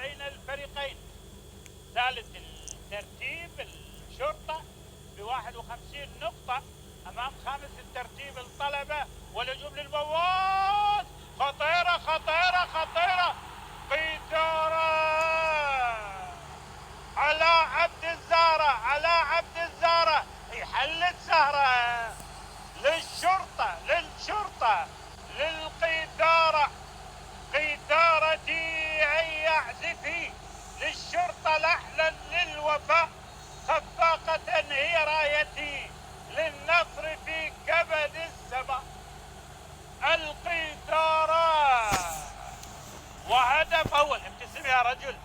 بين الفريقين. ثالث الترتيب الشرطة ب51 نقطة أمام خامس الترتيب الطلبة، والهجوم للبواز. خطيرة خطيرة خطيرة. قيثارة علاء عبد الزهرة، علاء عبد الزهرة يحل سهرة للشرطة للقيثارة. قيثارتي هيا اعزفي للشرطة لحنا للوفاء. خفاقة هي رايتي للنصر في كبد السماء. القيثارة وهدف أول. ابتسم يا رجل،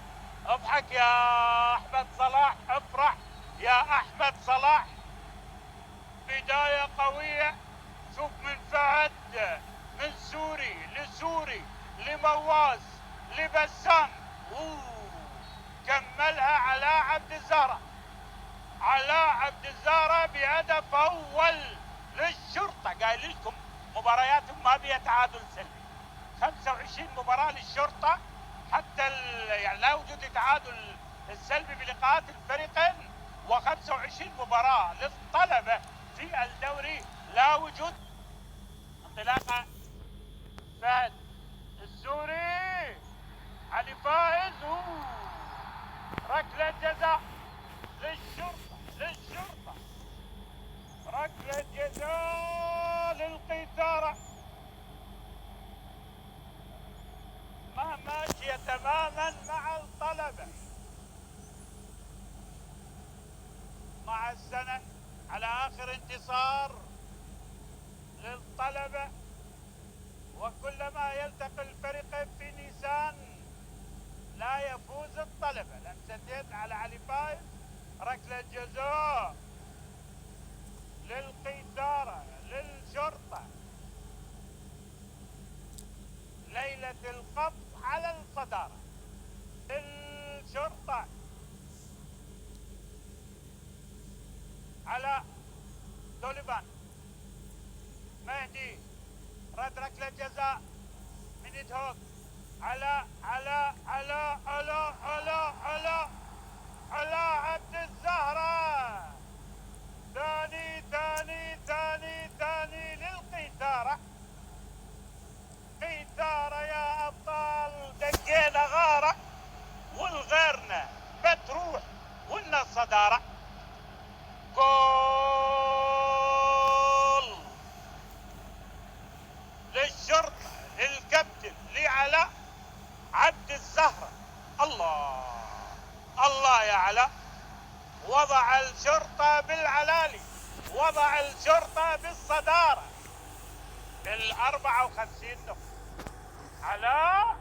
اضحك يا أحمد صلاح، افرح يا أحمد صلاح. بداية قوية. شوف من فهد، من سوري لسوري لمواز لبسام. كملها علاء عبد الزهرة. علاء عبد الزهرة بهدف أول للشرطة. قايل لكم مبارياتهم ما بيها تعادل سلبي. 25 مباراة للشرطة، حتى يعني لا وجود تعادل السلبي بلقاءات الفريقين، و25 مباراة للطلبة في الدوري لا وجود. انطلاقة فهد السوري، علي فائز، ركلة جزاء للشرطة ركلة جزاء للقيثارة. ما ماشية تماما مع الطلبة. مع السنة على آخر انتصار للطلبة، وكلما يلتقي الفريقين في نيسان لا يفوز الطلبة. لمستين على علي فايز، ركلة جزاء للقيثارة للشرطة. ليلة القبض على الصدارة للشرطة. على دوليفان، مهدي، رد ركلة جزاء من يدهوك. على عبد الزهرة. ثاني للقيثارة. قيثارة يا أبطال، دقينا غارة والغيرنا بتروح ولنا الصدارة. جول للشرطة للكابتن لعلاء عبد الزهرة. الله يا علاء، وضع الشرطة بالعلالي، وضع الشرطة بالصدارة بال54 نقطة. علاء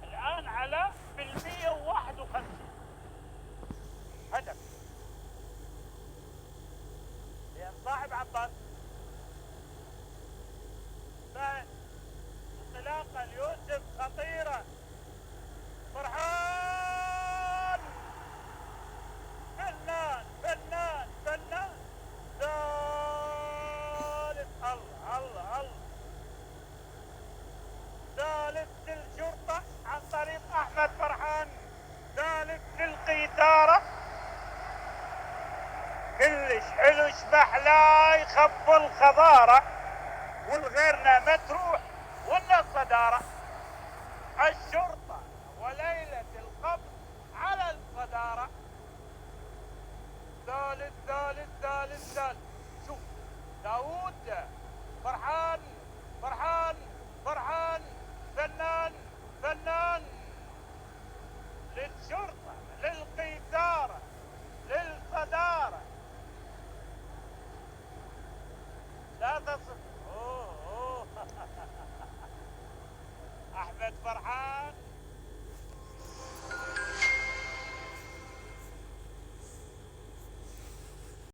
الآن علاء بال151 هدف. لأن صاحب عباس انطلاقة ليوسف خطيرة. فرحان فنان ثالث. الله ثالث للشرطة عن طريق أحمد فرحان. ثالث للقيثارة. كلش حلو شبحلا يخب الخضارة، والغيرنا متروح ولا الصدارة. الشرطة وليلة